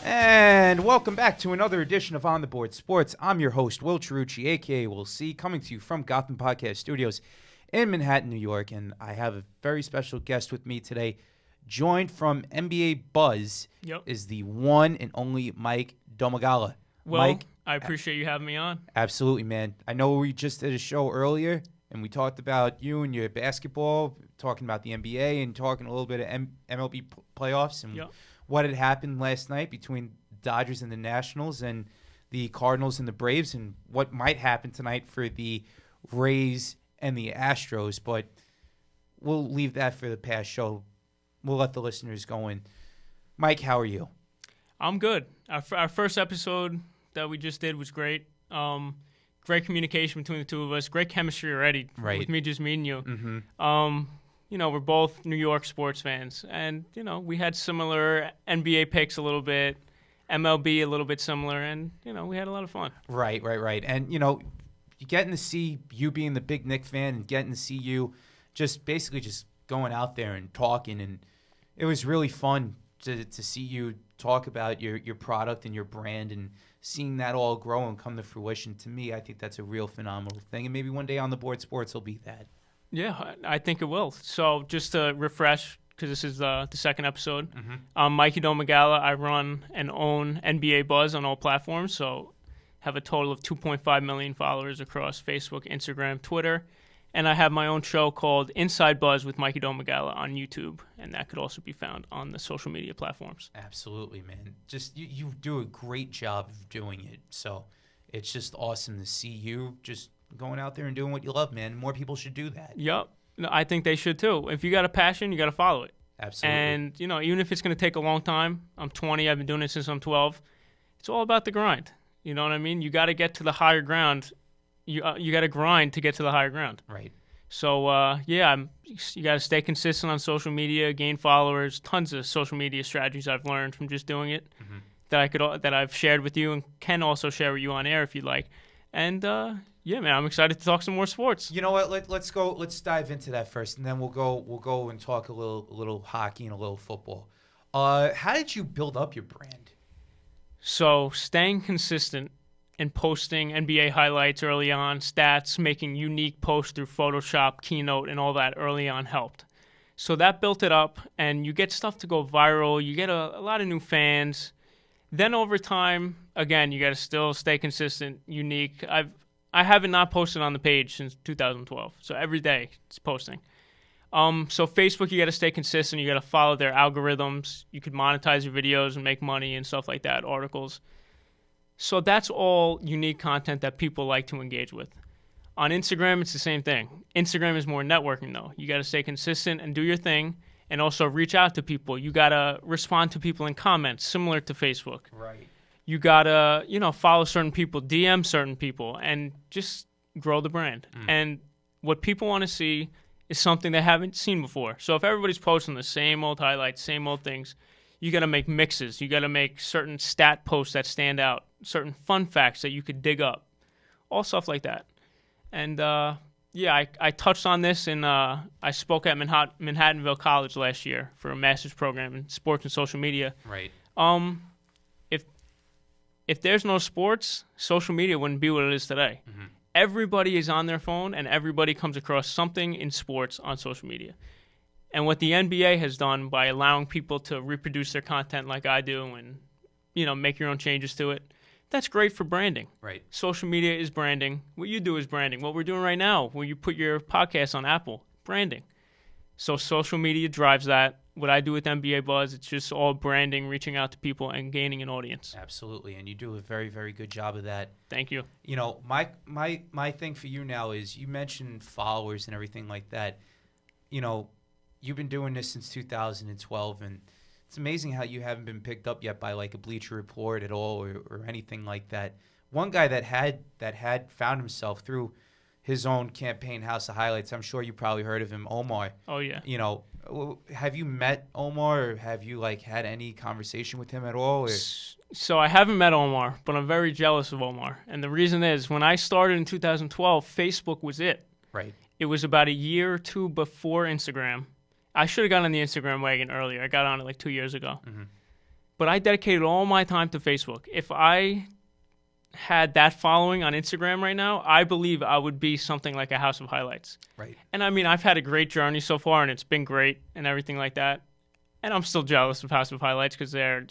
And welcome back to another edition of On the Board Sports. I'm your host, Will Cherucci, a.k.a. Will C., coming to you from Gotham Podcast Studios in Manhattan, New York. And I have a very special guest with me today. Joined from NBA Buzz is the one and only Mike Domagala. Well, Mike, I appreciate you having me on. Absolutely, man. I know we just did a show earlier, and we talked about you and your basketball, talking about the NBA and talking a little bit of MLB playoffs and what had happened last night between Dodgers and the Nationals and the Cardinals and the Braves and what might happen tonight for the Rays and the Astros. But we'll leave that for the past show. We'll let the listeners go in. Mike, how are you? I'm good. Our first episode that we just did was great. Great communication between the two of us. Great chemistry already with me just meeting you. Mm-hmm. We're both New York sports fans. And, we had similar NBA picks a little bit, MLB a little bit similar, and, we had a lot of fun. Right. And, getting to see you being the big Knicks fan and getting to see you just going out there and talking, and it was really fun to see you talk about your product and your brand and seeing that all grow and come to fruition. To me, I think that's a real phenomenal thing, and maybe one day On the Board Sports will be that. Yeah, I think it will. So just to refresh, because this is the second episode, Mm-hmm. I'm Mikey Domagala. I run and own NBA Buzz on all platforms, so have a total of 2.5 million followers across Facebook, Instagram, Twitter. And I have my own show called Inside Buzz with Mikey Domagala on YouTube, and that could also be found on the social media platforms. Absolutely, man. Just you do a great job of doing it. So it's just awesome to see you just going out there and doing what you love, man. More people should do that. Yep. No, I think they should too. If you got a passion, you got to follow it. Absolutely. And, even if it's going to take a long time, I'm 20, I've been doing it since I'm 12, it's all about the grind. You know what I mean? You got to get to the higher ground. You got to grind to get to the higher ground. Right. So, you got to stay consistent on social media, gain followers, tons of social media strategies I've learned from just doing it that I've shared with you and can also share with you on air if you'd like. And, man, I'm excited to talk some more sports. You know what? Let's dive into that first, and then we'll go and talk a little hockey and a little football. How did you build up your brand? So, staying consistent and posting NBA highlights early on, stats, making unique posts through Photoshop, Keynote, and all that early on helped. So that built it up, and you get stuff to go viral. You get a lot of new fans. Then over time, again, you got to still stay consistent, unique. I haven't not posted on the page since 2012, so every day it's posting. So Facebook, you got to stay consistent. You got to follow their algorithms. You could monetize your videos and make money and stuff like that, articles. So that's all unique content that people like to engage with. On Instagram, it's the same thing. Instagram is more networking, though. You got to stay consistent and do your thing, and also reach out to people. You got to respond to people in comments, similar to Facebook. Right. You got to, follow certain people, DM certain people, and just grow the brand. And what people want to see is something they haven't seen before. So if everybody's posting the same old highlights, same old things, you got to make mixes. You got to make certain stat posts that stand out, certain fun facts that you could dig up, all stuff like that. And, I touched on this I spoke at Manhattanville College last year for a master's program in sports and social media. Right. If there's no sports, social media wouldn't be what it is today. Mm-hmm. Everybody is on their phone, and everybody comes across something in sports on social media. And what the NBA has done by allowing people to reproduce their content like I do and, make your own changes to it, that's great for branding. Right. Social media is branding. What you do is branding. What we're doing right now, where you put your podcast on Apple, branding. So social media drives that. What I do with NBA Buzz, it's just all branding, reaching out to people, and gaining an audience. Absolutely, and you do a very, very good job of that. Thank you. My thing for you now is you mentioned followers and everything like that. You've been doing this since 2012, and it's amazing how you haven't been picked up yet by like a Bleacher Report at all or anything like that. One guy that had found himself through his own campaign, House of Highlights. I'm sure you probably heard of him, Omar. Oh yeah. Have you met Omar, or have you had any conversation with him at all? Or? So I haven't met Omar, but I'm very jealous of Omar. And the reason is, when I started in 2012, Facebook was it. Right. It was about a year or two before Instagram. I should have gotten on the Instagram wagon earlier. I got on it like 2 years ago. Mm-hmm. but I dedicated all my time to Facebook. If I had that following on Instagram right now, I believe I would be something like a House of Highlights. Right. And I mean, I've had a great journey so far, and it's been great and everything like that. And I'm still jealous of House of Highlights because they're,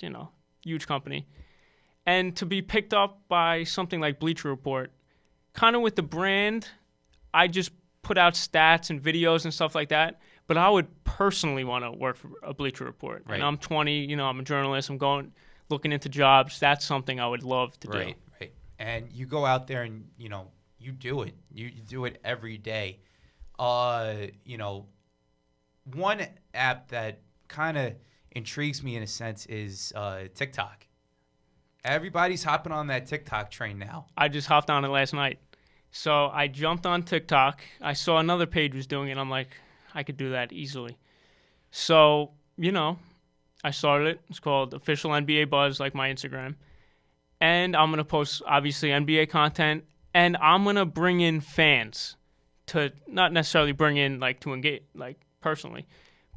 huge company. And to be picked up by something like Bleacher Report, kind of with the brand, I just put out stats and videos and stuff like that. But I would personally want to work for a Bleacher Report. Right. And I'm 20, I'm a journalist. I'm looking into jobs. That's something I would love to do. Right. And you go out there and, you do it. You do it every day. One app that kind of intrigues me in a sense is TikTok. Everybody's hopping on that TikTok train now. I just hopped on it last night. So I jumped on TikTok. I saw another page was doing it. I'm like, I could do that easily. So, I started it. It's called Official NBA Buzz, like my Instagram. And I'm going to post, obviously, NBA content. And I'm going to bring in fans to not necessarily bring in, to engage, personally,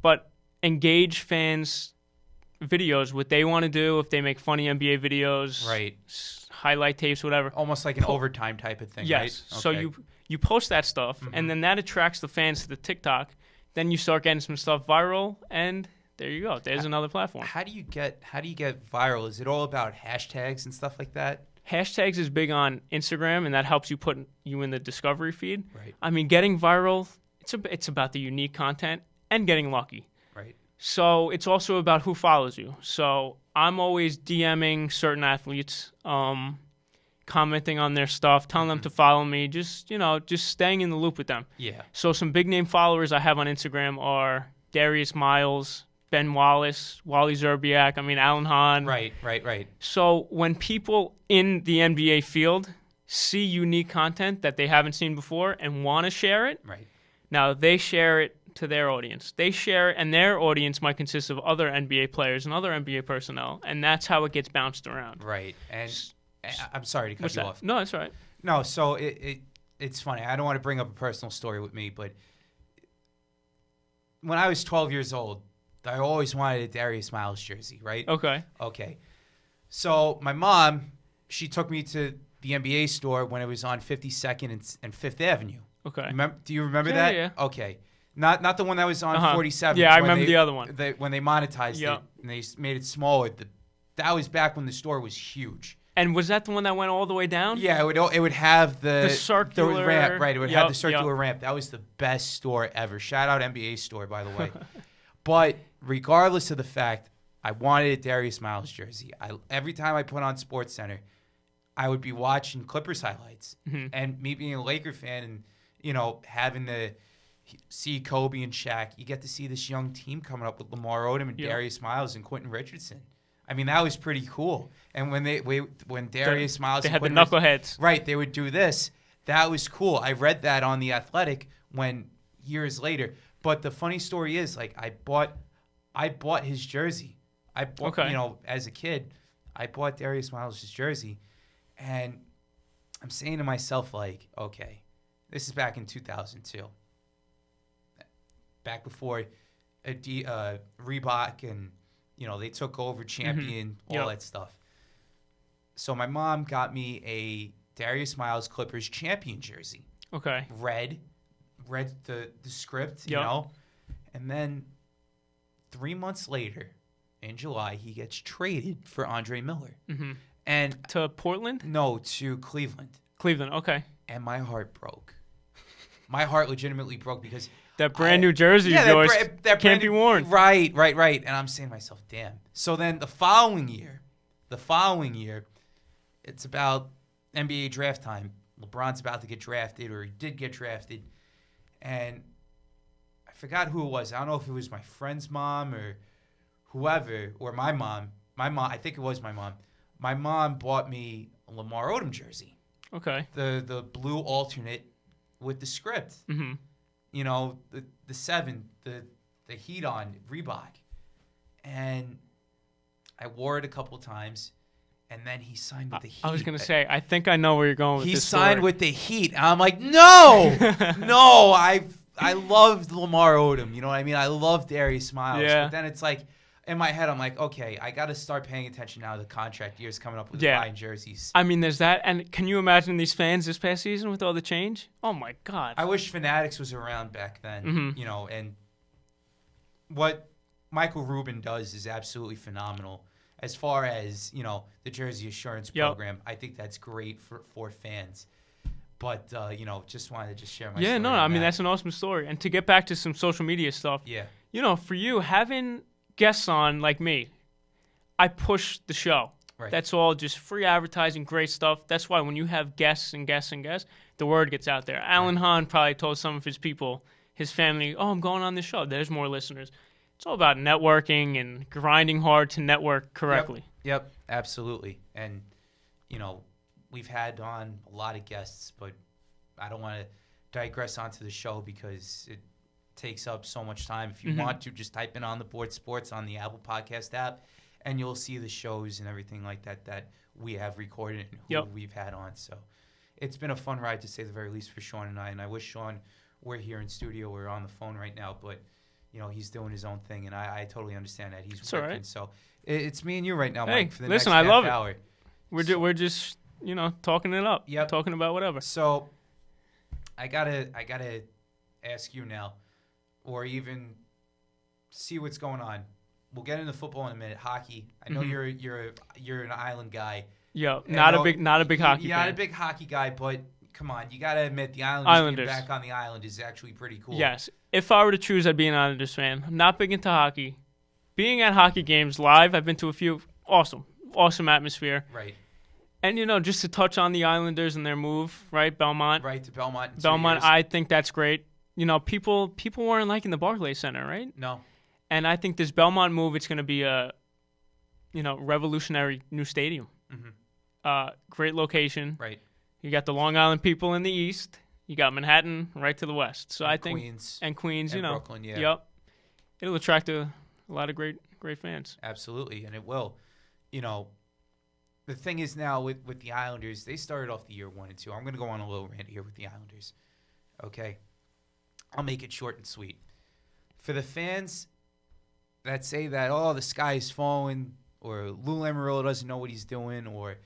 but engage fans' videos, what they want to do, if they make funny NBA videos, right? Highlight tapes, whatever. Almost like an overtime type of thing, yes. Right? Okay. So you post that stuff, and then that attracts the fans to the TikTok. Then you start getting some stuff viral, and there you go. There's another platform. How do you get viral? Is it all about hashtags and stuff like that? Hashtags is big on Instagram, and that helps you put you in the discovery feed. Right. I mean, getting viral, it's about the unique content and getting lucky. Right. So it's also about who follows you. So I'm always DMing certain athletes, commenting on their stuff, telling them to follow me, just staying in the loop with them. Yeah. So some big name followers I have on Instagram are Darius Miles, Ben Wallace, Wally Zerbiak, Alan Hahn. Right. So when people in the NBA field see unique content that they haven't seen before and want to share it, right. Now they share it to their audience. They share it, and their audience might consist of other NBA players and other NBA personnel, and that's how it gets bounced around. Right. And I'm sorry to cut you off. No, that's all right. No, so it's funny. I don't want to bring up a personal story with me, but when I was 12 years old, I always wanted a Darius Miles jersey, right? Okay. So my mom, she took me to the NBA store when it was on 52nd and 5th Avenue. Okay. Do you remember that? Yeah. Okay. Not the one that was on 47th. Yeah, I remember the other one. When they monetized it and they made it smaller. That was back when the store was huge. And was that the one that went all the way down? Yeah, it would have the circular ramp, right? It would have the circular ramp. That was the best store ever. Shout out NBA store, by the way. But regardless of the fact, I wanted a Darius Miles jersey. Every time I put on SportsCenter, I would be watching Clippers highlights, and me being a Laker fan, and having to see Kobe and Shaq, you get to see this young team coming up with Lamar Odom and Darius Miles and Quentin Richardson. That was pretty cool. And when Darius Miles, they and had Quentin the knuckleheads, right? They would do this. That was cool. I read that on The Athletic years later. But the funny story is, I bought his jersey. I bought, as a kid, I bought Darius Miles' jersey, and I'm saying to myself, okay, this is back in 2002, back before Reebok and they took over Champion, all that stuff. So my mom got me a Darius Miles Clippers Champion jersey. Okay. Red the script, and then 3 months later, in July, he gets traded for Andre Miller. And to Portland? No, to Cleveland. Cleveland, okay. And my heart broke. My heart legitimately broke because that brand new jersey of yours that can't be worn. Right. And I'm saying to myself, damn. So then the following year, it's about NBA draft time. LeBron's about to get drafted, or he did get drafted. And I forgot who it was. I don't know if it was my friend's mom or whoever, or my mom. I think it was my mom. My mom bought me a Lamar Odom jersey. Okay. The blue alternate with the script. The 7, the heat on Reebok. And I wore it a couple times, and then he signed with the Heat. I was going to say, I think I know where you're going with this story. He signed with the Heat. And I'm like, no, I loved Lamar Odom. You know what I mean? I love Darius Miles. Yeah. But then it's like, in my head, I'm like, okay, I got to start paying attention now. The contract year's coming up with buying jerseys. I mean, there's that. And can you imagine these fans this past season with all the change? Oh, my God. I wish Fanatics was around back then, and what Michael Rubin does is absolutely phenomenal. As far as, the Jersey Assurance Program, I think that's great for fans. But, just wanted to share my story. Yeah, no, I mean, that's an awesome story. And to get back to some social media stuff, for you, having guests on like me, I push the show. Right. That's all just free advertising, great stuff. That's why when you have guests and guests and guests, the word gets out there. Alan Hahn probably told some of his people, his family, I'm going on this show. There's more listeners. It's all about networking and grinding hard to network correctly. Yep, absolutely. And, we've had on a lot of guests, but I don't want to digress onto the show because it takes up so much time. If you want to, just type in On the Board Sports on the Apple Podcast app, and you'll see the shows and everything like that we have recorded and who we've had on. So it's been a fun ride, to say the very least, for Sean and I. And I wish Sean were here in studio. We're on the phone right now, but he's doing his own thing, and I totally understand that. He's working. Right. So it's me and you right now, Mike, for the next half hour. It. We're just talking it up. Yep. Talking about whatever. So I gotta ask you now, or even see what's going on. We'll get into football in a minute. Hockey. I know you're an Island guy. Yeah, not a big hockey. You're not a big hockey guy, but come on, you gotta admit the Islanders being back on the island is actually pretty cool. Yes, if I were to choose, I'd be an Islanders fan. I'm not big into hockey. Being at hockey games live, I've been to a few. Awesome atmosphere. Right. And just to touch on the Islanders and their move, right, Belmont. Right to Belmont. Belmont, I think that's great. People weren't liking the Barclays Center, right? No. And I think this Belmont move, it's going to be a, revolutionary new stadium. Great location. Right. You got the Long Island people in the east. You got Manhattan right to the west. So I think Queens. And Queens, and Brooklyn, yeah. Yep. It'll attract a lot of great fans. Absolutely, and it will. The thing is now with the Islanders, they started off the year 1-2. I'm going to go on a little rant here with the Islanders. Okay? I'll make it short and sweet. For the fans that say that, the sky is falling, or Lou Lamoriello doesn't know what he's doing, or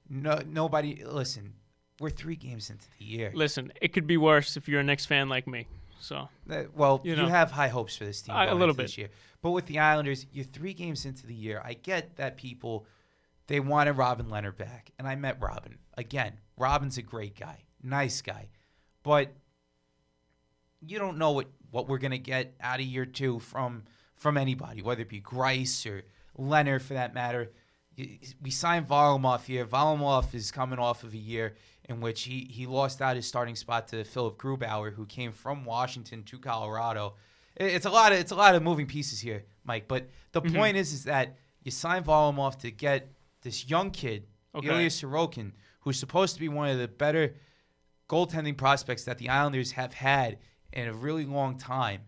nobody, listen, we're 3 games into the year. Listen, it could be worse if you're a Knicks fan like me. So, you have high hopes for this team a little bit this year. But with the Islanders, you're 3 games into the year. I get that people, they wanted Robin Leonard back, and I met Robin. Again, Robin's a great guy, nice guy. But you don't know what we're going to get out of year 2 from anybody, whether it be Grice or Leonard for that matter. We signed Varlamov here. Varlamov is coming off of a year in which he lost out his starting spot to Philip Grubauer, who came from Washington to Colorado. It's a lot of moving pieces here, Mike. But the point is that you signed Varlamov to get this young kid, Ilya Sorokin, who's supposed to be one of the better goaltending prospects that the Islanders have had in a really long time.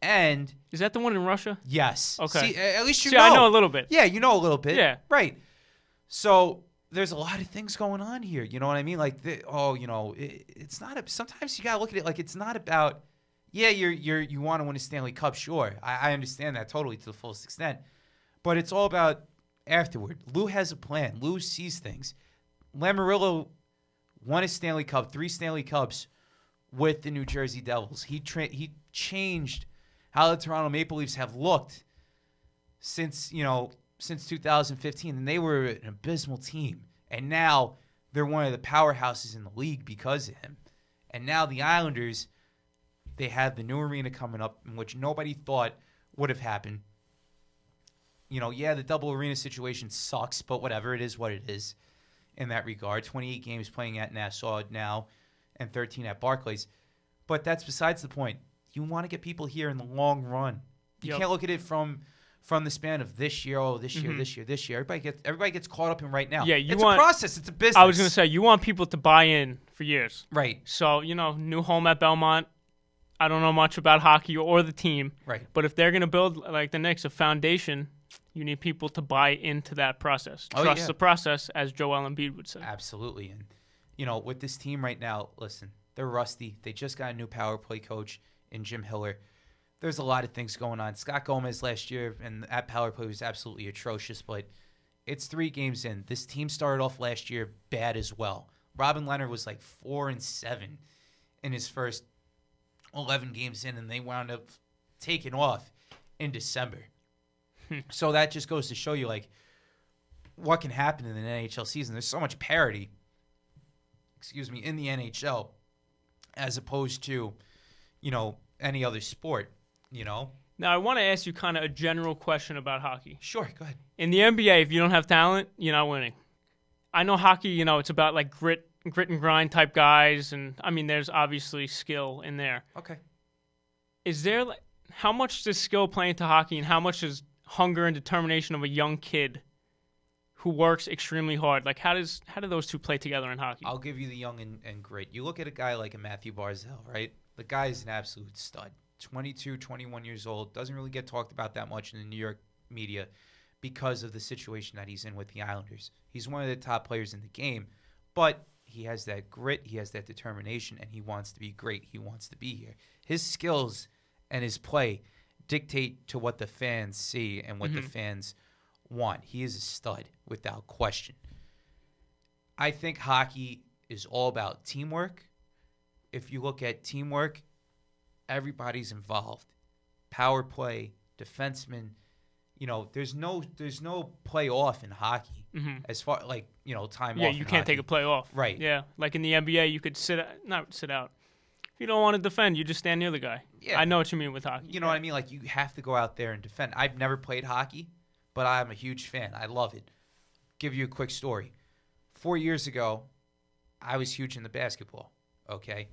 And is that the one in Russia? Yes. Okay. See, at least you know. I know a little bit. Yeah, you know a little bit. Yeah. Right. So there's a lot of things going on here. You know what I mean? Like, it's not. Sometimes you gotta look at it like it's not about. Yeah, you want to win a Stanley Cup, sure. I understand that totally to the fullest extent, but it's all about afterward. Lou has a plan. Lou sees things. Lamoriello won a Stanley Cup, 3 Stanley Cups with the New Jersey Devils. He changed how the Toronto Maple Leafs have looked since 2015, and they were an abysmal team. And now they're one of the powerhouses in the league because of him. And now the Islanders, they have the new arena coming up, in which nobody thought would have happened. The double arena situation sucks, but whatever, it is what it is in that regard. 28 games playing at Nassau now and 13 at Barclays. But that's besides the point. You want to get people here in the long run. You can't look at it from the span of this year, this year. Everybody gets caught up in right now. Yeah, it's a process. It's a business. I was going to say, you want people to buy in for years. Right. So, new home at Belmont. I don't know much about hockey or the team. Right. But if they're going to build, like the Knicks, a foundation, you need people to buy into that process. Trust the process, as Joel Embiid would say. Absolutely. And, with this team right now, listen, they're rusty. They just got a new power play coach in Jim Hiller. there's a lot of things going on. Scott Gomez last year and that power play was absolutely atrocious, but it's 3 games in. This team started off last year bad as well. Robin Leonard was like 4-7 in his first 11 games in, and they wound up taking off in December. So that just goes to show you, like, what can happen in an NHL season. There's so much parity, in the NHL as opposed to, any other sport, Now, I want to ask you kind of a general question about hockey. Sure, go ahead. In the NBA, if you don't have talent, you're not winning. I know hockey, it's about like grit and grind type guys, and I mean, there's obviously skill in there. Okay. Is there how much does skill play into hockey, and how much is hunger and determination of a young kid who works extremely hard? Like, how do those two play together in hockey? I'll give you the young and grit. You look at a guy like a Matthew Barzal, right? The guy is an absolute stud. 22, 21 years old, doesn't really get talked about that much in the New York media because of the situation that he's in with the Islanders. He's one of the top players in the game, but he has that grit, he has that determination, and he wants to be great. He wants to be here. His skills and his play dictate to what the fans see and what the fans want. He is a stud without question. I think hockey is all about teamwork. If you look at teamwork, everybody's involved. Power play, defensemen, there's no play off in hockey as far time off. Yeah, you can't take a play off. Right. Yeah, like in the NBA, you could not sit out. If you don't want to defend, you just stand near the guy. Yeah. I know what you mean with hockey. You know what I mean? Like, you have to go out there and defend. I've never played hockey, but I'm a huge fan. I love it. Give you a quick story. 4 years ago, I was huge into basketball, okay?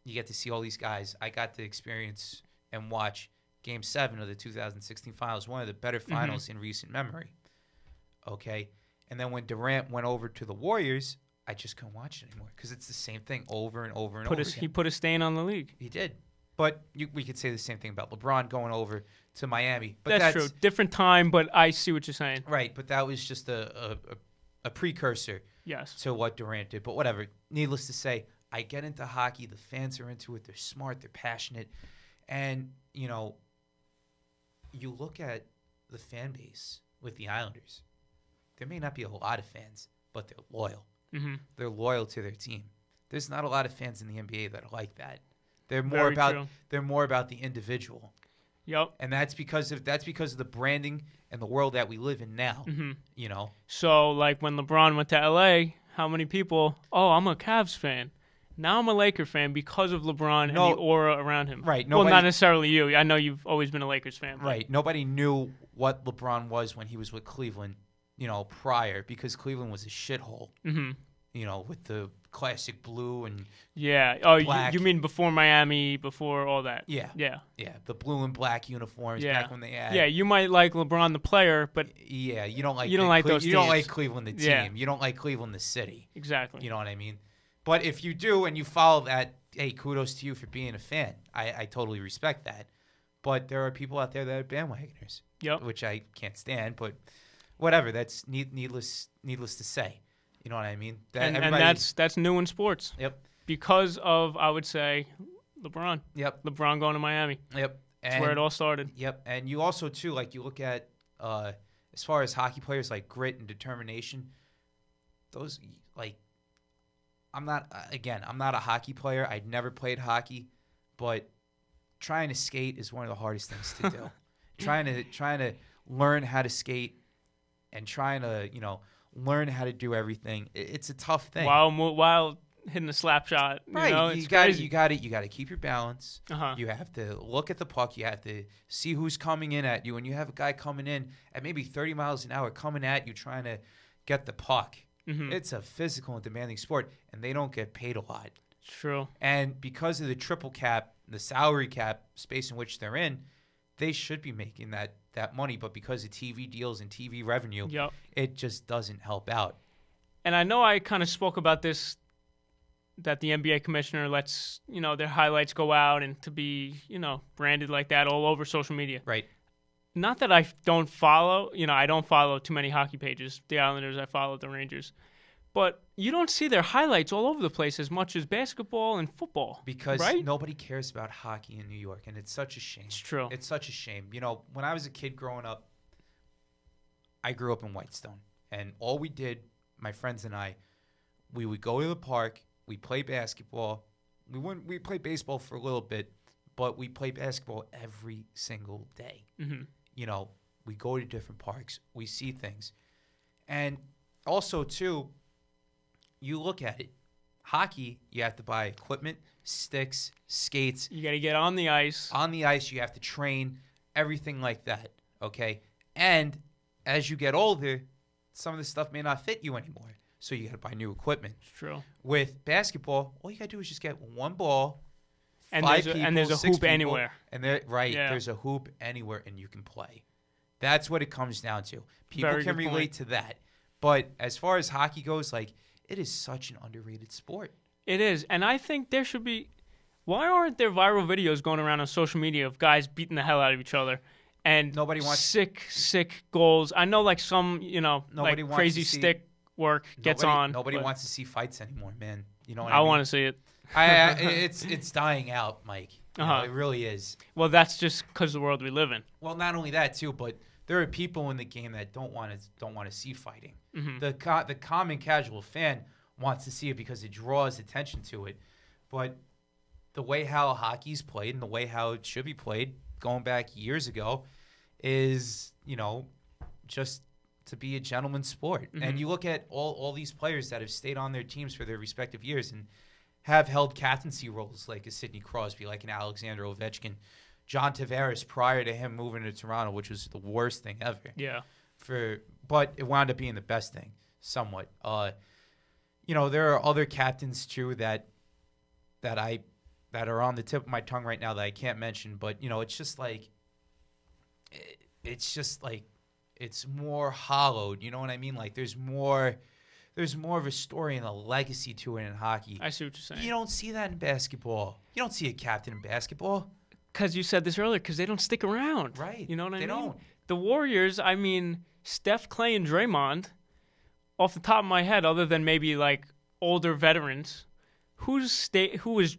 You get to see all these guys. I got to experience and watch Game 7 of the 2016 finals, one of the better finals in recent memory, okay? And then when Durant went over to the Warriors, I just couldn't watch it anymore because it's the same thing over and over and over again. He put a stain on the league. He did. But we could say the same thing about LeBron going over to Miami. But that's true. Different time, but I see what you're saying. Right, but that was just a precursor to what Durant did. But whatever. Needless to say, I get into hockey. The fans are into it. They're smart. They're passionate. And, you look at the fan base with the Islanders. There may not be a lot of fans, but they're loyal. They're loyal to their team. There's not a lot of fans in the NBA that are like that. They're more about the individual. Yep. And that's because of the branding and the world that we live in now. So, like when LeBron went to LA, how many people? Oh, I'm a Cavs fan. Now I'm a Laker fan because of LeBron and the aura around him. Right. Well, not necessarily you. I know you've always been a Lakers fan. Right. Nobody knew what LeBron was when he was with Cleveland, prior, because Cleveland was a shithole. With the classic blue and black. You mean before Miami, before all that? Yeah. The blue and black uniforms back when they had. Yeah, you might like LeBron the player, but you don't like those teams. You don't like Cleveland the team. Yeah. You don't like Cleveland the city. Exactly. You know what I mean? But if you do and you follow that, hey, kudos to you for being a fan. I totally respect that. But there are people out there that are bandwagoners, which I can't stand. But whatever, that's needless to say. You know what I mean? And that's new in sports. Yep. Because of, I would say, LeBron. Yep. LeBron going to Miami. Yep. That's where it all started. Yep. And you also, too, like you look at, as far as hockey players, like grit and determination, those, like, I'm not a hockey player. I'd never played hockey, but trying to skate is one of the hardest things to do. trying to learn how to skate and trying to, learn how to do everything. It's a tough thing. While hitting a slap shot, right? You got to keep your balance. You have to look at the puck. You have to see who's coming in at you. And you have a guy coming in at maybe 30 miles an hour coming at you, trying to get the puck. It's a physical and demanding sport, and they don't get paid a lot. True. And because of the triple cap, the salary cap space in which they're in, they should be making that money. But because of TV deals and TV revenue, it just doesn't help out. And I know I kind of spoke about this, that the NBA commissioner lets, their highlights go out and to be, branded like that all over social media. Right. Not that I don't follow, I don't follow too many hockey pages. The Islanders, I follow the Rangers. But you don't see their highlights all over the place as much as basketball and football. Because right? nobody cares about hockey in New York, and it's such a shame. It's true. It's such a shame. You know, when I was a kid growing up, I grew up in Whitestone, and all we did, my friends and I, we would go to the park, we play basketball. We play baseball for a little bit, but we play basketball every single day. Mm-hmm. You know, we go to different parks, we see things. And also, too, you look at it. Hockey, you have to buy equipment, sticks, skates. You got to get on the ice. On the ice, you have to train, everything like that, okay? And as you get older, some of this stuff may not fit you anymore. So you got to buy new equipment. It's true. With basketball, all you got to do is just get one ball, and five there's a, people, and there's a six hoop people, anywhere. And there's a hoop anywhere, and you can play. That's what it comes down to. People Very can good relate point. to that. But as far as hockey goes, like, it is such an underrated sport. It is. And I think there should be – why aren't there viral videos going around on social media of guys beating the hell out of each other? And Nobody wants sick goals. I know, like, some, Nobody like wants crazy to see- stick work gets on. Nobody but wants to see fights anymore, man. You know what I I mean? want to see it. It's dying out, Mike. You know, it really is. Well, that's just because of the world we live in. Well, not only that too, but there are people in the game that don't want to see fighting. Mm-hmm. The common casual fan wants to see it because it draws attention to it. But the way how hockey's played and the way how it should be played, going back years ago, is just to be a gentleman's sport. Mm-hmm. And you look at all these players that have stayed on their teams for their respective years and have held captaincy roles, like a Sidney Crosby, like an Alexander Ovechkin, John Tavares prior to him moving to Toronto, which was the worst thing ever. Yeah. But it wound up being the best thing, somewhat. There are other captains too that are on the tip of my tongue right now that I can't mention. But it's just like it's more hollowed. You know what I mean? Like there's more of a story and a legacy to it in hockey. I see what you're saying. You don't see that in basketball. You don't see a captain in basketball. Because you said this earlier, because they don't stick around. Right. You know what I mean? They don't. The Warriors, I mean, Steph, Clay, and Draymond, off the top of my head, other than maybe like older veterans, who was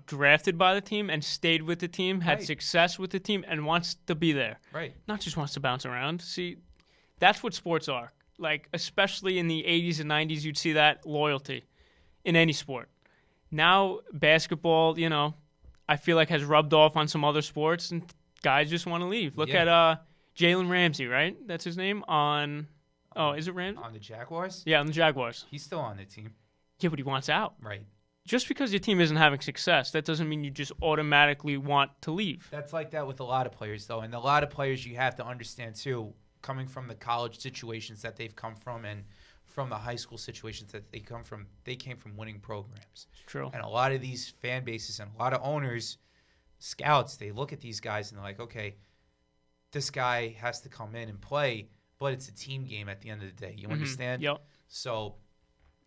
drafted by the team and stayed with the team, had success with the team, and wants to be there. Right. Not just wants to bounce around. See, that's what sports are. Like, especially in the 80s and 90s, you'd see that loyalty in any sport. Now, basketball, I feel like has rubbed off on some other sports, and guys just want to leave. Look at Jalen Ramsey, right? That's his name is it Ramsey? On the Jaguars? Yeah, on the Jaguars. He's still on the team. Yeah, but he wants out. Right. Just because your team isn't having success, that doesn't mean you just automatically want to leave. That's like that with a lot of players, though. And a lot of players you have to understand, too, coming from the college situations that they've come from and from the high school situations that they come from, they came from winning programs. It's true. And a lot of these fan bases and a lot of owners, scouts, they look at these guys and they're like, okay, this guy has to come in and play, but it's a team game at the end of the day. You understand? Yep. So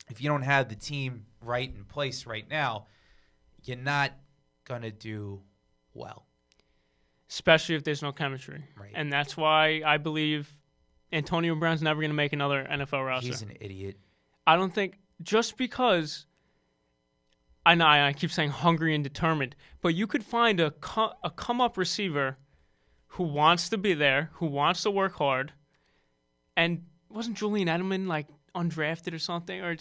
if you don't have the team right in place right now, you're not going to do well. Especially if there's no chemistry. Right. And that's why I believe Antonio Brown's never going to make another NFL roster. He's an idiot. I don't think just because I know I keep saying hungry and determined, but you could find a come-up receiver who wants to be there, who wants to work hard, and wasn't Julian Edelman like undrafted or something? Or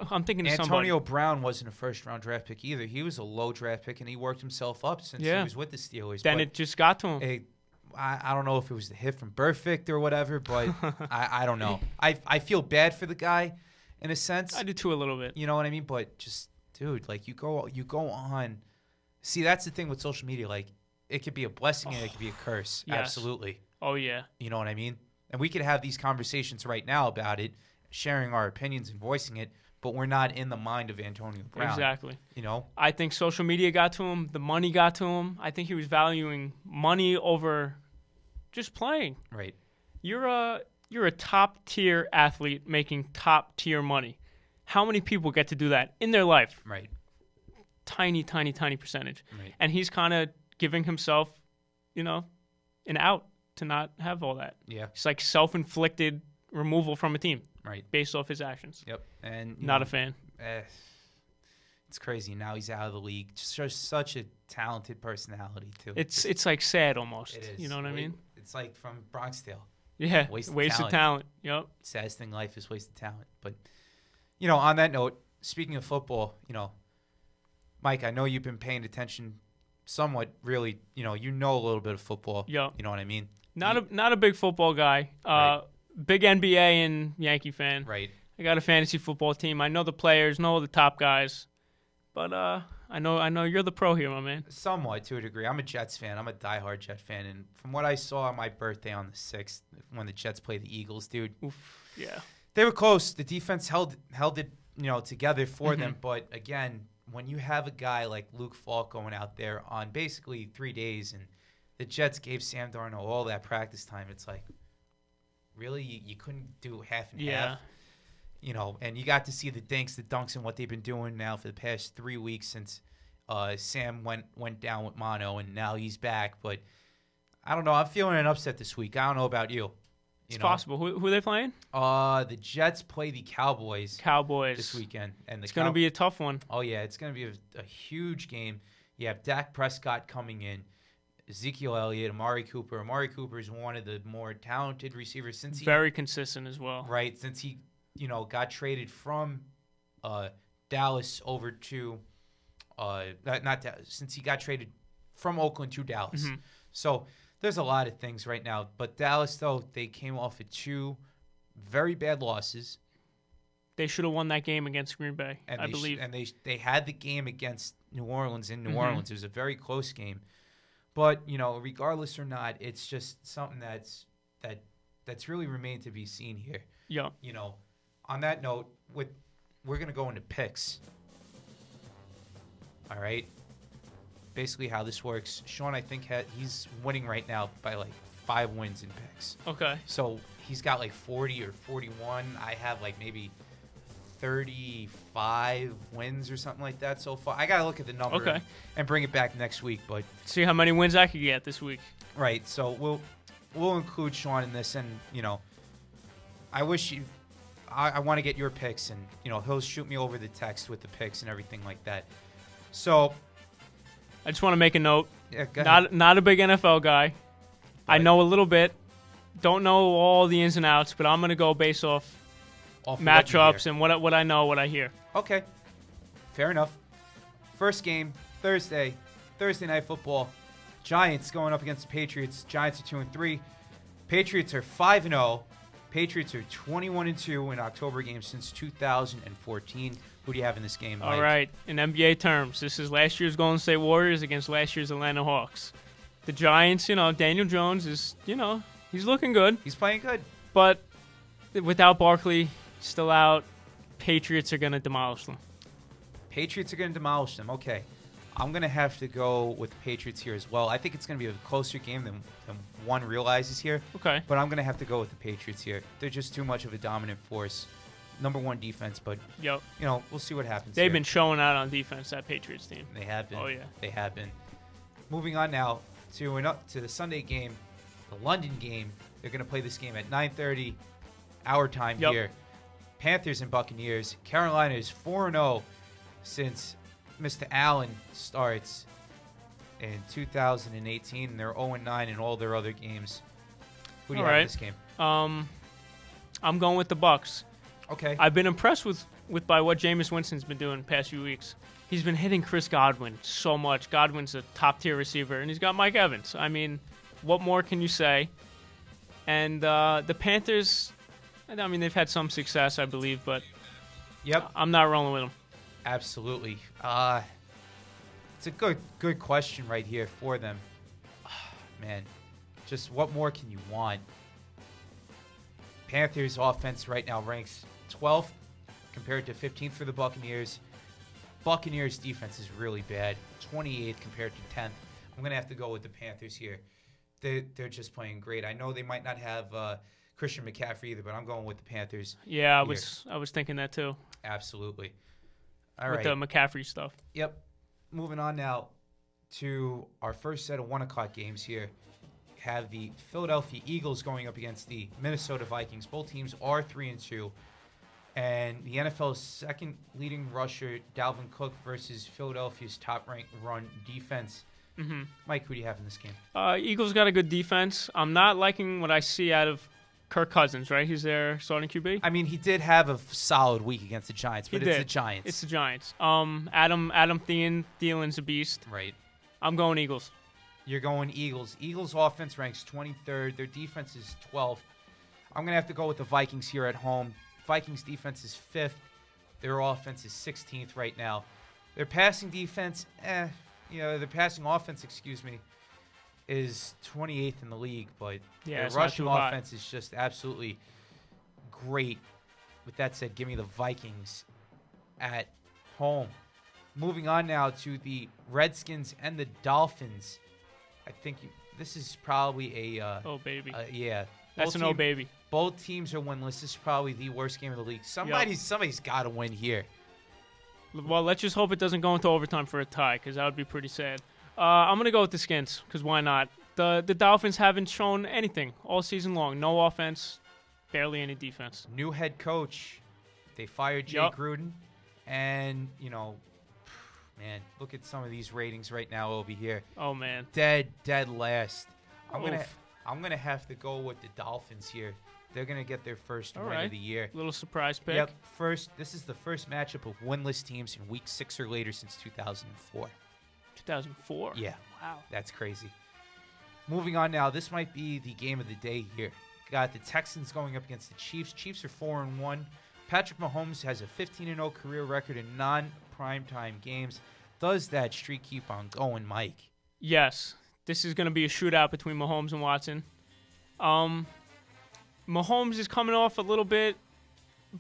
I'm thinking of somebody. Antonio Brown wasn't a first-round draft pick either. He was a low draft pick, and he worked himself up since he was with the Steelers. Then it just got to him. I don't know if it was the hit from Burfict or whatever, but I don't know. I feel bad for the guy in a sense. I do too a little bit. You know what I mean? But just, dude, like you go on. See, that's the thing with social media. Like it could be a blessing and it could be a curse. Yes. Absolutely. Oh, yeah. You know what I mean? And we could have these conversations right now about it, sharing our opinions and voicing it, but we're not in the mind of Antonio Brown. Exactly. You know? I think social media got to him. The money got to him. I think he was valuing money over just playing. Right. You're a top-tier athlete making top-tier money. How many people get to do that in their life? Right. Tiny, tiny, tiny percentage. Right. And he's kind of giving himself, an out to not have all that. Yeah. It's like self-inflicted removal from a team. Right. Based off his actions. Yep. And not a fan. It's crazy. Now he's out of the league. Just such a talented personality too. It's like sad almost. It is. You know what I mean? It's like from Bronxdale. Yeah. Wasted talent. Yep. Saddest thing in life is wasted talent. But on that note, speaking of football, Mike, I know you've been paying attention somewhat. Really, you know a little bit of football. Yep. You know what I mean? Not a big football guy. Right. Big NBA and Yankee fan. Right. I got a fantasy football team. I know the players, know the top guys, but I know you're the pro here, my man. Somewhat, to a degree. I'm a Jets fan. I'm a diehard Jet fan, and from what I saw on my birthday on the 6th, when the Jets played the Eagles, dude, oof, yeah, they were close. The defense held it together for them, but again, when you have a guy like Luke Falk going out there on basically 3 days, and the Jets gave Sam Darnold all that practice time, it's like, really, you couldn't do half and half. And you got to see the dunks, and what they've been doing now for the past 3 weeks since Sam went down with mono, and now he's back. But I don't know. I'm feeling an upset this week. I don't know about you. It's possible. Who are they playing? The Jets play the Cowboys this weekend, and it's going to be a tough one. Oh yeah, it's going to be a huge game. You have Dak Prescott coming in, Ezekiel Elliott, Amari Cooper. Amari Cooper is one of the more talented receivers since very consistent as well. Right, since he got traded from Dallas over to since he got traded from Oakland to Dallas. Mm-hmm. So there's a lot of things right now. But Dallas, though, they came off of 2 very bad losses. They should have won that game against Green Bay, I believe. And they had the game against New Orleans in New Orleans. It was a very close game. But, regardless or not, it's just something that's really remained to be seen here. Yeah. On that note, we're going to go into picks. All right? Basically how this works, Sean, I think he's winning right now by like 5 wins in picks. Okay. So he's got like 40 or 41. I have like maybe 35 wins or something like that so far. I got to look at the number and bring it back next week. But see how many wins I could get this week. Right. So we'll include Sean in this, and I wish you. I want to get your picks, and he'll shoot me over the text with the picks and everything like that. So I just want to make a note. Yeah, not a big NFL guy. I know a little bit. Don't know all the ins and outs, but I'm going to go based off matchups and what I know, what I hear. Okay. Fair enough. First game, Thursday Night Football. Giants going up against the Patriots. Giants are 2-3. Patriots are 5-0. Patriots are 21-2 in October games since 2014. Who do you have in this game, Mike? All right. In NBA terms, this is last year's Golden State Warriors against last year's Atlanta Hawks. The Giants, Daniel Jones is, he's looking good. He's playing good. But without Barkley still out, Patriots are going to demolish them. Patriots are going to demolish them. Okay. I'm going to have to go with the Patriots here as well. I think it's going to be a closer game than one realizes here. Okay. But I'm going to have to go with the Patriots here. They're just too much of a dominant force. Number 1 defense, but we'll see what happens. They've been showing out on defense, that Patriots team. They have been. Oh yeah, they have been. Moving on now to the Sunday game, the London game. They're going to play this game at 9:30 our time here. Panthers and Buccaneers. Carolina is 4-0 since Mr. Allen starts in 2018. And they're 0-9 in all their other games. Who do you have in this game? I'm going with the Bucs. Okay. I've been impressed with by what Jameis Winston's been doing the past few weeks. He's been hitting Chris Godwin so much. Godwin's a top-tier receiver, and he's got Mike Evans. I mean, what more can you say? And the Panthers, I mean, they've had some success, I believe, but I'm not rolling with them. Absolutely. It's a good question right here for them. Man, just what more can you want? Panthers offense right now ranks 12th compared to 15th for the Buccaneers. Buccaneers defense is really bad, 28th compared to 10th. I'm going to have to go with the Panthers here. They're just playing great. I know they might not have Christian McCaffrey either, but I'm going with the Panthers. Yeah, I was thinking that too. Absolutely. All right. With the McCaffrey stuff. Yep. Moving on now to our first set of 1 o'clock games here. Have the Philadelphia Eagles going up against the Minnesota Vikings. Both teams are 3-2. And the NFL's second leading rusher, Dalvin Cook, versus Philadelphia's top-ranked run defense. Mm-hmm. Mike, who do you have in this game? Eagles got a good defense. I'm not liking what I see out of Kirk Cousins, right? He's their starting QB. I mean, he did have a solid week against the Giants, but it's the Giants. It's the Giants. Adam Thielen's a beast. Right. I'm going Eagles. You're going Eagles. Eagles' offense ranks 23rd. Their defense is 12th. I'm going to have to go with the Vikings here at home. Vikings' defense is 5th. Their offense is 16th right now. Their passing defense, their passing offense, is 28th in the league, but their rushing offense is just absolutely great. With that said, give me the Vikings at home. Moving on now to the Redskins and the Dolphins. I think this is probably a oh baby. Yeah. That's an oh baby. Both teams are winless. This is probably the worst game of the league. Somebody's got to win here. Well, let's just hope it doesn't go into overtime for a tie, because that would be pretty sad. I'm going to go with the Skins, because why not? The Dolphins haven't shown anything all season long. No offense, barely any defense. New head coach. They fired Jay Gruden. And, man, look at some of these ratings right now over here. Oh, man. Dead last. I'm gonna have to go with the Dolphins here. They're gonna get their first win of the year. Little surprise pick. Yep. This is the first matchup of winless teams in Week 6 or later since 2004. 2004. Yeah. Wow. That's crazy. Moving on now. This might be the game of the day here. Got the Texans going up against the Chiefs. Chiefs are 4-1. Patrick Mahomes has a 15-0 career record in non-primetime games. Does that streak keep on going, Mike? Yes. This is going to be a shootout between Mahomes and Watson. Mahomes is coming off a little bit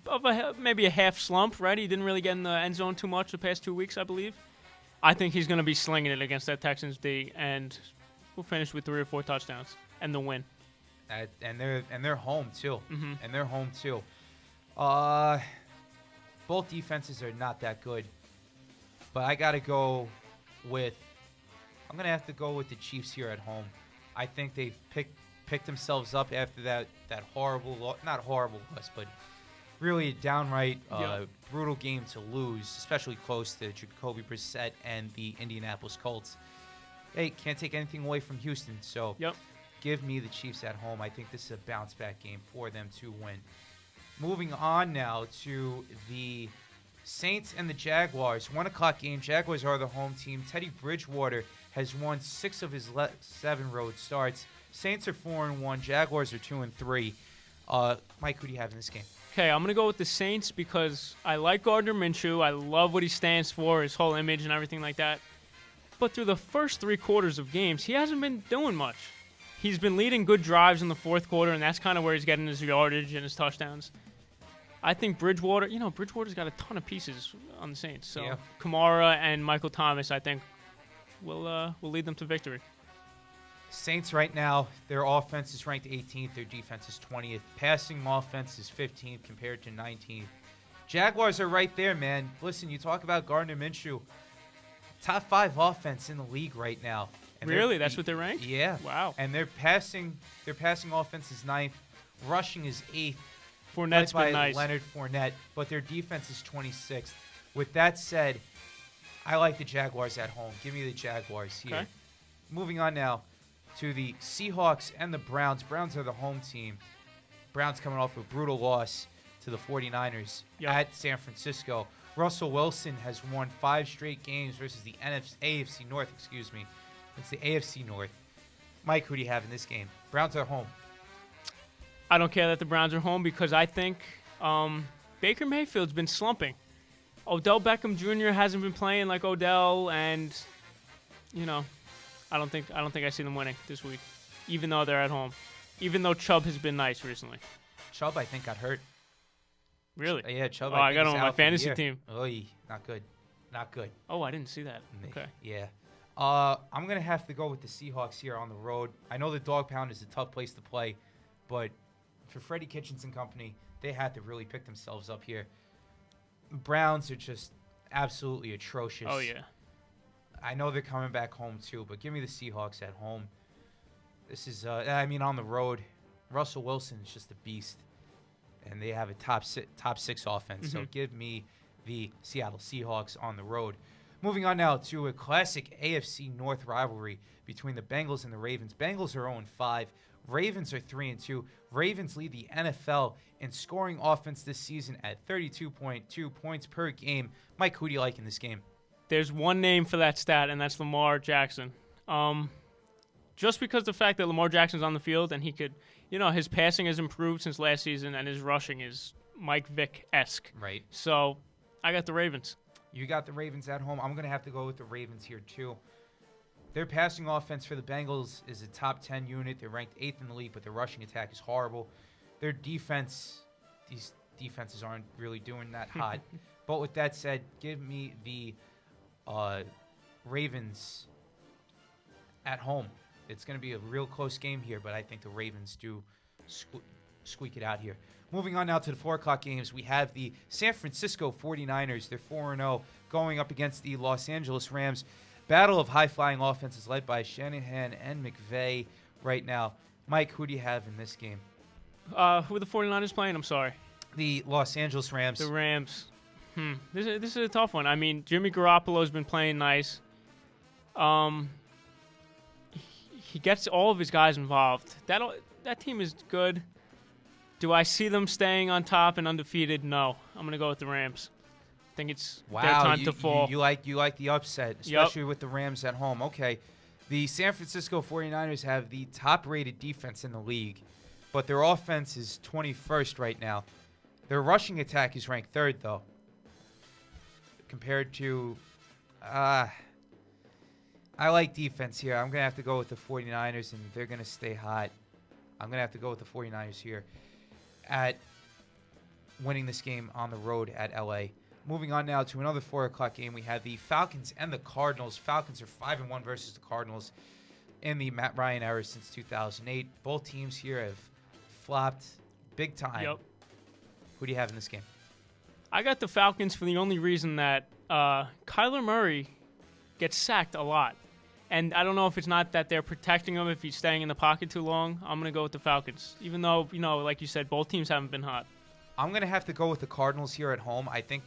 of maybe a half slump, right? He didn't really get in the end zone too much the past 2 weeks, I believe. I think he's going to be slinging it against that Texans D, and we'll finish with 3 or 4 touchdowns and the win. And they're home too. Mm-hmm. And they're home too. Both defenses are not that good, but I got to go with. I'm going to have to go with the Chiefs here at home. I think they've picked themselves up after that horrible, not horrible loss, but really a downright brutal game to lose, especially close to Jacoby Brissett and the Indianapolis Colts. Hey, can't take anything away from Houston, so give me the Chiefs at home. I think this is a bounce-back game for them to win. Moving on now to the Saints and the Jaguars. 1 o'clock game. Jaguars are the home team. Teddy Bridgewater has won 6 of his 7 road starts. Saints are 4-1. Jaguars are 2-3. Mike, who do you have in this game? Okay, I'm going to go with the Saints because I like Gardner Minshew. I love what he stands for, his whole image and everything like that. But through the first 3 quarters of games, he hasn't been doing much. He's been leading good drives in the fourth quarter, and that's kind of where he's getting his yardage and his touchdowns. I think Bridgewater's got a ton of pieces on the Saints. So Kamara and Michael Thomas, I think, will lead them to victory. Saints right now, their offense is ranked 18th. Their defense is 20th. Passing offense is 15th compared to 19th. Jaguars are right there, man. Listen, you talk about Gardner Minshew. Top 5 offense in the league right now. And really? That's what they're ranked? Yeah. Wow. And their passing offense is 9th. Rushing is 8th. Fournette's been nice. Leonard Fournette, but their defense is 26th. With that said, I like the Jaguars at home. Give me the Jaguars here. Okay. Moving on now to the Seahawks and the Browns. Browns are the home team. Browns coming off a brutal loss to the 49ers at San Francisco. Russell Wilson has won 5 straight games versus the AFC North, It's the AFC North. Mike, who do you have in this game? Browns are home. I don't care that the Browns are home because I think Baker Mayfield's been slumping. Odell Beckham Jr. hasn't been playing like Odell, and I don't think I see them winning this week, even though they're at home. Even though Chubb has been nice recently. Chubb, I think, got hurt. Really? Yeah, Chubb. I got him on my fantasy team. Oy, not good. Not good. Oh, I didn't see that. Okay. Yeah. I'm going to have to go with the Seahawks here on the road. I know the Dog Pound is a tough place to play, but for Freddie Kitchens and company, they had to really pick themselves up here. The Browns are just absolutely atrocious. Oh, yeah. I know they're coming back home, too, but give me the Seahawks at home. This is, on the road, Russell Wilson is just a beast. and they have a top six offense. So give me the Seattle Seahawks on the road. Moving on now to a classic AFC North rivalry between the Bengals and the Ravens. Bengals are 0-5. Ravens are 3-2. Ravens lead the NFL in scoring offense this season at 32.2 points per game. Mike, who do you like in this game? There's one name for that stat, and that's Lamar Jackson. Just because the fact that Lamar Jackson's on the field and he could, his passing has improved since last season and his rushing is Mike Vick-esque. Right. So I got the Ravens. You got the Ravens at home. I'm going to have to go with the Ravens here, too. Their passing offense for the Bengals is a top 10 unit. They're ranked 8th in the league, but their rushing attack is horrible. Their defense, these defenses aren't really doing that hot. But with that said, give me the Ravens at home. It's going to be a real close game here, but I think the Ravens do squeak it out here. Moving on now to the 4 o'clock games, we have the San Francisco 49ers. They're 4-0, going up against the Los Angeles Rams. Battle of high-flying offenses led by Shanahan and McVay right now. Mike, who do you have in this game? Who are the 49ers playing? I'm sorry. The Los Angeles Rams. The Rams. This is a tough one. I mean, Jimmy Garoppolo's been playing nice. He gets all of his guys involved. That team is good. Do I see them staying on top and undefeated? No. I'm going to go with the Rams. I think it's their time to fall. You like the upset, especially with the Rams at home. Okay. The San Francisco 49ers have the top-rated defense in the league, but their offense is 21st right now. Their rushing attack is ranked 3rd, though, compared to I like defense here. I'm going to have to go with the 49ers, and they're going to stay hot. I'm going to have to go with the 49ers here at winning this game on the road at L.A. Moving on now to another 4 o'clock game, we have the Falcons and the Cardinals. Falcons are 5-1 versus the Cardinals in the Matt Ryan era since 2008. Both teams here have flopped big time. Yep. Who do you have in this game? I got the Falcons for the only reason that Kyler Murray gets sacked a lot. And I don't know if it's not that they're protecting him if he's staying in the pocket too long. I'm going to go with the Falcons, even though, like you said, both teams haven't been hot. I'm going to have to go with the Cardinals here at home. I think,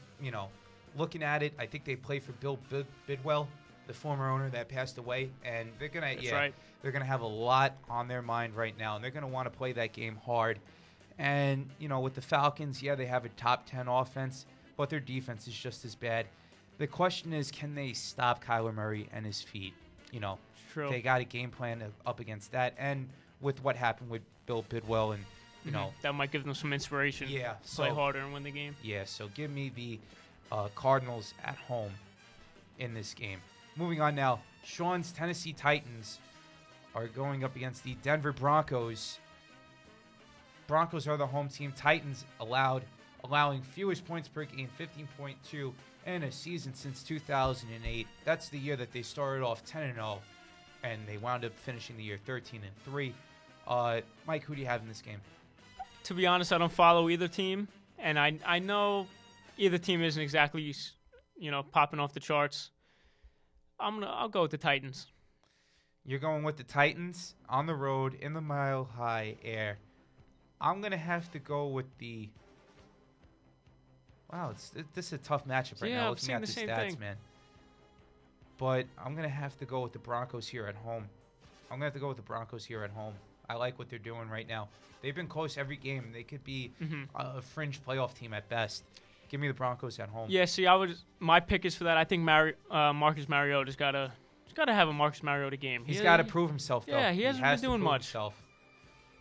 looking at it, I think they play for Bill Bidwell, the former owner that passed away, and they're going to they're going to have a lot on their mind right now, and they're going to want to play that game hard. And, with the Falcons, they have a top 10 offense, but their defense is just as bad. The question is, can they stop Kyler Murray and his feet? True. They got a game plan up against that, and with what happened with Bill Bidwell and that might give them some inspiration. Yeah, to play harder and win the game. Yeah, so give me the Cardinals at home in this game. Moving on now, Sean's Tennessee Titans are going up against the Denver Broncos. Broncos are the home team. Titans allowing fewest points per game, 15.2 in a season since 2008. That's the year that they started off 10-0, and they wound up finishing the year 13-3. Mike, who do you have in this game? To be honest, I don't follow either team, and I know either team isn't exactly, popping off the charts. I'll go with the Titans. You're going with the Titans on the road in the Mile High Air. I'm gonna have to go with the. Wow, this is a tough matchup right now. Looking at the stats, man. But I'm gonna have to go with the Broncos here at home. I like what they're doing right now. They've been close every game. They could be a fringe playoff team at best. Give me the Broncos at home. Yeah, see, my pick is for that. I think Marcus Mariota's got to have a Marcus Mariota game. He's got to prove himself, though. Yeah, he hasn't been doing much. Himself.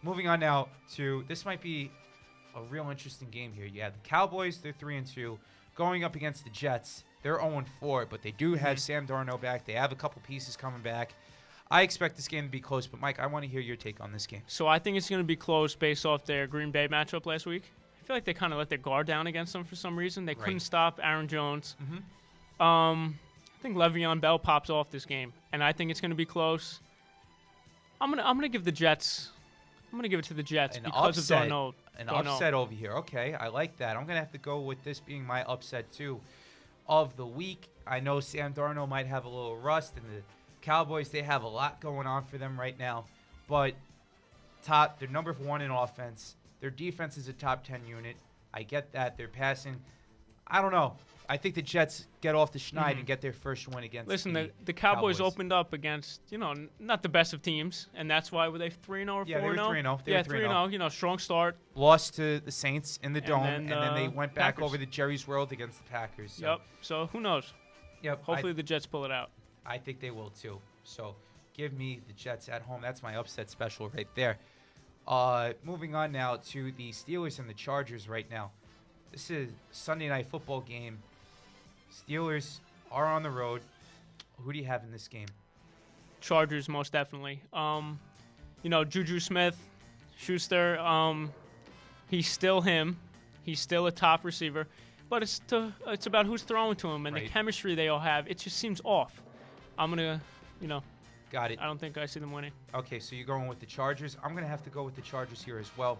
Moving on now to this might be a real interesting game here. Yeah, the Cowboys, they're 3-2, going up against the Jets. They're 0-4, but they do have Sam Darnold back. They have a couple pieces coming back. I expect this game to be close, but Mike, I want to hear your take on this game. So I think it's going to be close based off their Green Bay matchup last week. I feel like they kind of let their guard down against them for some reason. They couldn't stop Aaron Jones. I think Le'Veon Bell pops off this game, and I think it's going to be close. I'm gonna give the Jets. I'm gonna give it to the Jets because of Darnold. An upset over here. Okay, I like that. I'm gonna have to go with this being my upset too of the week. I know Sam Darnold might have a little rust, and the Cowboys, they have a lot going on for them right now. But they're number 1 in offense. Their defense is a top 10 unit. I get that. They're passing. I don't know. I think the Jets get off the schneid and get their first win against the Cowboys opened up against, not the best of teams, and that's why were they 3-0 or 4-0? Yeah, they were 3-0. Yeah, 3-0, strong start. Lost to the Saints in the Dome, and then they went back over to Jerry's World against the Packers. So. Yep, so who knows? Yep. Hopefully the Jets pull it out. I think they will too. So give me the Jets at home. That's my upset special right there. Moving on now to the Steelers and the Chargers right now. This is a Sunday Night Football game. Steelers are on the road. Who do you have in this game? Chargers, most definitely. Juju Smith-Schuster, he's still him. He's still a top receiver. But it's about who's throwing to him and the chemistry they all have. It just seems off. I'm going to, Got it. I don't think I see them winning. Okay, so you're going with the Chargers. I'm going to have to go with the Chargers here as well.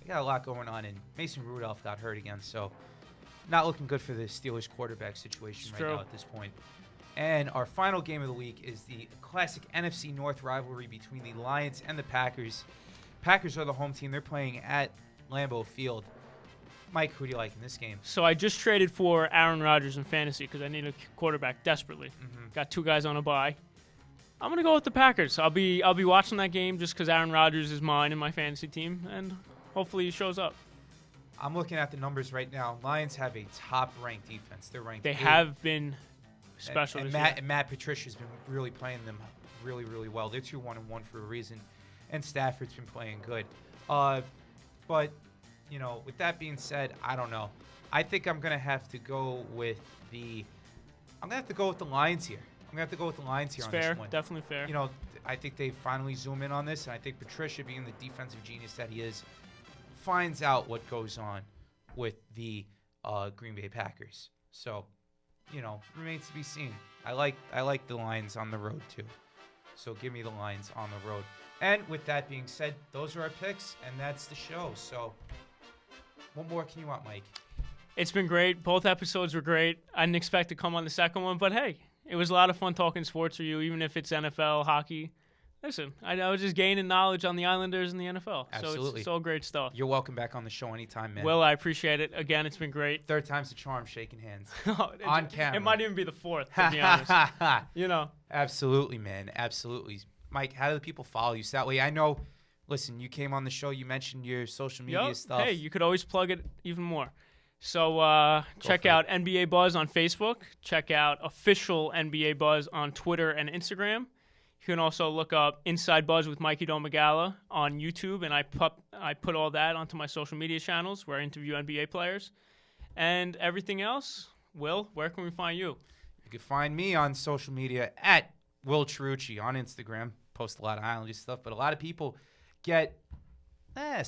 They got a lot going on, and Mason Rudolph got hurt again, so not looking good for the Steelers quarterback situation now at this point. And our final game of the week is the classic NFC North rivalry between the Lions and the Packers. Packers are the home team. They're playing at Lambeau Field. Mike, who do you like in this game? So I just traded for Aaron Rodgers in fantasy because I need a quarterback desperately. Got 2 guys on a bye. I'm gonna go with the Packers. I'll be watching that game just because Aaron Rodgers is mine in my fantasy team, and hopefully he shows up. I'm looking at the numbers right now. Lions have a top-ranked defense. They're ranked. They have been special. And Matt Patricia's been really playing them really, really well. They're 2-1-1 for a reason, and Stafford's been playing good. But with that being said, I don't know. I think I'm gonna have to go with the Lions here. I'm gonna have to go with the Lions here on fair, this one. Definitely fair. I think they finally zoom in on this, and I think Patricia, being the defensive genius that he is, finds out what goes on with the Green Bay Packers. So, remains to be seen. I like the Lions on the road too. So give me the Lions on the road. And with that being said, those are our picks, and that's the show. So what more can you want, Mike? It's been great. Both episodes were great. I didn't expect to come on the second one, but hey, it was a lot of fun talking sports for you, even if it's NFL, hockey. Listen, I was just gaining knowledge on the Islanders and the NFL. Absolutely. So it's all great stuff. You're welcome back on the show anytime, man. Will, I appreciate it. Again, it's been great. Third time's the charm, shaking hands. On camera. It might even be the fourth, to be honest. Absolutely, man. Absolutely. Mike, how do the people follow you? So that way I know, listen, you came on the show, you mentioned your social media stuff. Hey, you could always plug it even more. So check out NBA Buzz on Facebook. Check out Official NBA Buzz on Twitter and Instagram. You can also look up Inside Buzz with Mikey Domagala on YouTube, and I put all that onto my social media channels where I interview NBA players. And everything else, Will, where can we find you? You can find me on social media at Will Chiarucci on Instagram. Post a lot of Islanders stuff, but a lot of people get they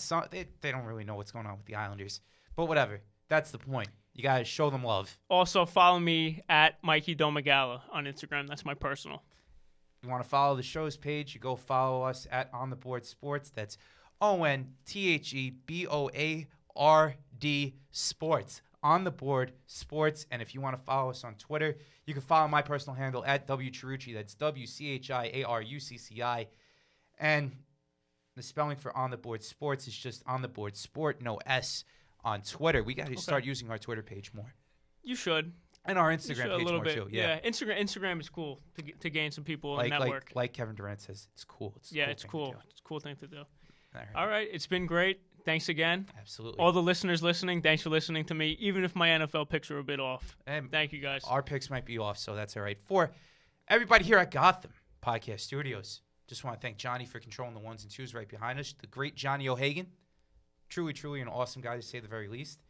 don't really know what's going on with the Islanders. But whatever. That's the point. You got to show them love. Also, follow me at Mikey Domagala on Instagram. That's my personal. You want to follow the show's page, you go follow us at On The Board Sports. That's ONTHEBOARD Sports. On The Board Sports. And if you want to follow us on Twitter, you can follow my personal handle at WChiarucci. That's WCHIARUCCI. And the spelling for On The Board Sports is just On The Board Sport, no S, on Twitter. We got to start using our Twitter page more. You should. And our Instagram page more too. Yeah, Instagram is cool to gain some people in the network. Like Kevin Durant says, it's cool. It's cool. It's a cool thing to do. All right, it's been great. Thanks again. Absolutely. All the listeners listening, thanks for listening to me, even if my NFL picks are a bit off. And thank you, guys. Our picks might be off, so that's all right. For everybody here at Gotham Podcast Studios, just want to thank Johnny for controlling the ones and twos right behind us. The great Johnny O'Hagan. Truly, truly an awesome guy, to say the very least.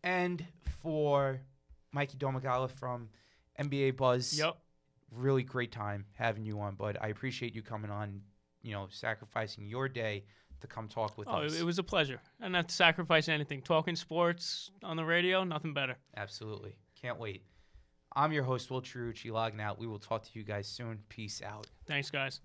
And for Mikey Domagala from NBA Buzz. Yep. Really great time having you on, bud. I appreciate you coming on, sacrificing your day to come talk with us. It was a pleasure. And not to sacrifice anything. Talking sports on the radio, nothing better. Absolutely. Can't wait. I'm your host, Will Chiarucci, logging out. We will talk to you guys soon. Peace out. Thanks, guys.